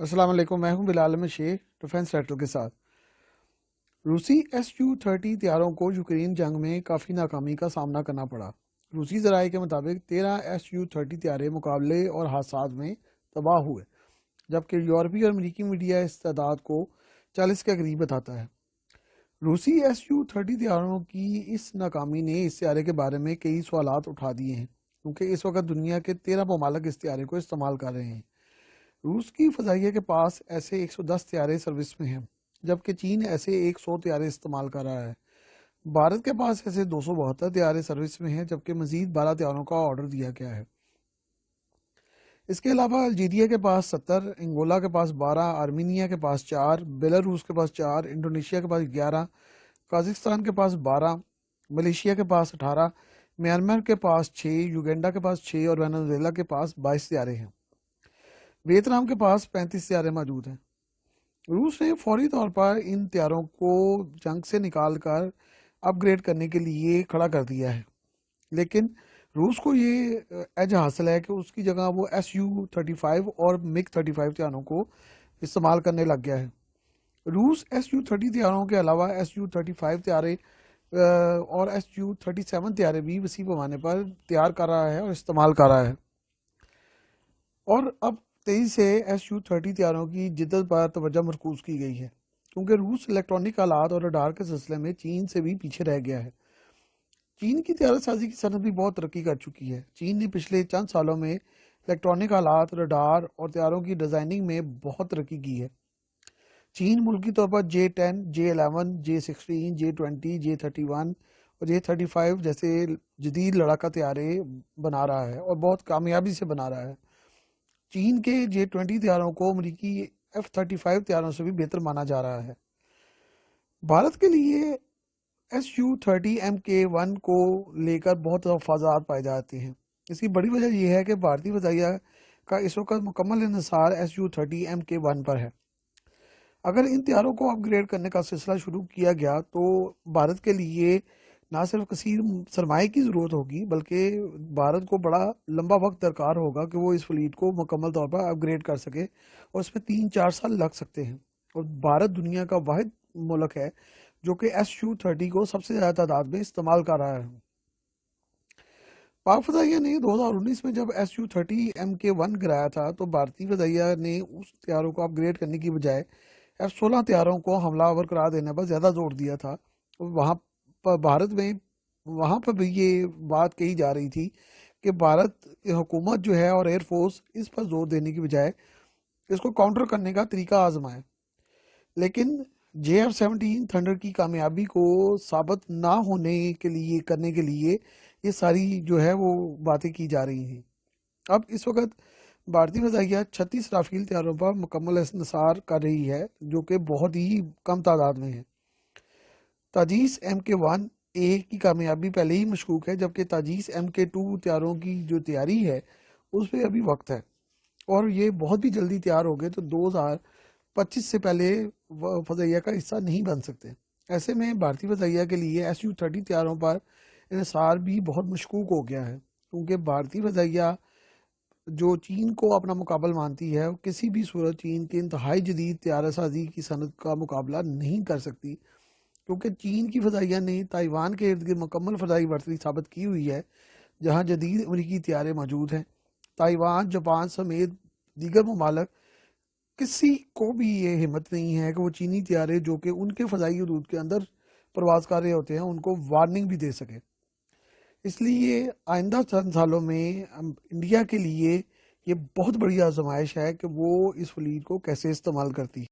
अस्सलाम वालेकुम। मैं हूं बिलाल अहमद शेख डिफेंस टाइटल के साथ। रूसी SU-30 तैयारों को यूक्रेन जंग में काफ़ी नाकामी का सामना करना पड़ा। रूसी ज़राए के मुताबिक 13 SU-30 तैयारे मुकाबले और हादसात में तबाह हुए, जबकि यूरोपीय और अमरीकी मीडिया इस तादाद को 40 के करीब बताता है। रूसी SU-30 तैयारों की इस नाकामी ने इस तैयारे के बारे में कई सवालात उठा दिए हैं, क्योंकि इस वक्त दुनिया के 13 ममालिक इस तैयारे को इस्तेमाल कर रहे हैं। रूस की फ़ज़ाइया के पास ऐसे 110 तैयारे सर्विस में हैं, जबकि चीन ऐसे 100 तैयारे इस्तेमाल कर रहा है। भारत के पास ऐसे 272 तैयारे सर्विस में हैं, जबकि मज़ीद 12 तैयारों का ऑर्डर दिया गया है। इसके अलावा अल्जीरिया के पास 70, अंगोला के पास 12, आर्मीनिया के पास 4, बेलारूस के पास 4, इंडोनेशिया के पास 11, काज़ाकिस्तान के पास 12, मलेशिया के पास 18, म्यांमार के पास 6, युगांडा के पास 6 और वेनेजुएला के पास 22 तैयारे हैं। वियतनाम के पास 35 तैयारे मौजूद हैं। रूस ने फौरी तौर पर इन तैयारों को जंग से निकाल कर अपग्रेड करने के लिए खड़ा कर दिया है, लेकिन रूस को ये एज हासिल है कि उसकी जगह वो SU-35 और MiG-35 तैयारों को इस्तेमाल करने लग गया है। रूस SU-30 तैयारों के अलावा SU-35 तैयारे और SU-37 तैयारे भी वसी पैमाने पर तैयार कर रहा है और इस्तेमाल कर रहा है। और अब तेजी से SU-30 तैयारों की जिद्दत पर तवज्जो मरकूज़ की गई है, क्योंकि रूस इलेक्ट्रॉनिक आलात और रडार के सिलसिले में चीन से भी पीछे रह गया है। चीन की तैयार साजी की सनत भी बहुत तरक्की कर चुकी है। चीन ने पिछले चंद सालों में इलेक्ट्रॉनिक आलात, रडार और तैयारों की डिज़ाइनिंग में बहुत तरक्की की है। चीन मुल्की तौर पर J-10, J-11, J-16, J-20, J-31 और J-35 जैसे जदीद लड़ाका तैयारे बना रहा है और बहुत कामयाबी से बना रहा है। चीन के J-20 तैयारों को अमरीकी F-35 तैयारों से भी बेहतर माना जा रहा है। भारत के लिए SU-30 MK-1 को लेकर बहुत तफाज़ात पाए जाते हैं। इसकी बड़ी वजह यह है कि भारतीय फ़ज़ाइया का इस वक्त मुकम्मल इन्हिसार SU-30 MK-1 पर है। अगर इन तैयारों को अपग्रेड करने का सिलसिला शुरू किया गया तो भारत के लिए ना सिर्फ कसीर सरमाए की ज़रूरत होगी, बल्कि भारत को बड़ा लंबा वक्त दरकार होगा कि वो इस फ्लीट को मुकम्मल तौर पर अपग्रेड कर सके, और इसमें 3-4 साल लग सकते हैं। और भारत दुनिया का वाहिद मुल्क है जो कि SU-30 को सबसे ज़्यादा तादाद में इस्तेमाल कर रहा है। पाक फ़ज़ाइया ने 2019 में जब SU-30 MK-1 गिराया था तो भारतीय फ़ज़ाइया ने उस तैयारों को अपग्रेड करने की बजाय F-16 तैयारों को हमलावर करार देने पर ज़्यादा जोर दिया था। वहाँ पर भारत में वहाँ पर भी ये बात कही जा रही थी कि भारत हुकूमत जो है और एयरफोर्स इस पर जोर देने की बजाय इसको काउंटर करने का तरीका आजमाए, लेकिन JF-17 थंडर की कामयाबी को साबित ना होने के लिए करने के लिए ये सारी जो है वो बातें की जा रही हैं। अब इस वक्त भारतीय फ़ज़ाइया 36 राफेल तैयारों पर मुकम्मल इंसार कर रही है, जो कि बहुत ही कम तादाद में है। ताजीस MK-1A की कामयाबी पहले ही मशकूक है, जबकि ताजीस MK-2 तैयारों की जो तैयारी है उस पर अभी वक्त है और ये बहुत भी जल्दी तैयार हो गए तो 2025 से पहले फ़ज़ाइया का हिस्सा नहीं बन सकते। ऐसे में भारतीय फ़ज़ाइया के लिए SU-30 तैयारों पर इंसार भी बहुत मशकूक हो गया है, क्योंकि भारतीय फ़ज़ाइया जो चीन को अपना मुकाबल मानती है, किसी भी सूरत चीन के इंतहाई जदीद तैयारा साजी की सनत का मुकाबला नहीं कर सकती, क्योंकि चीन की फ़ज़ाइया ने ताइवान के इर्द गिर्द मुकम्मल फ़ज़ाई बर्तरी साबित की हुई है, जहाँ जदीद अमरीकी तैयारे मौजूद हैं। ताइवान, जापान समेत दीगर ममालिक किसी को भी ये हिम्मत नहीं है कि वो चीनी तैयारे जो कि उनके फ़ज़ाई हदूद के अंदर परवाज़ कर रहे होते हैं उनको वार्निंग भी दे सके। इसलिए आइंदा चंद सालों में इंडिया के लिए ये बहुत बड़ी आजमाइश है कि वो इस फ्लीट को कैसे इस्तेमाल करती है।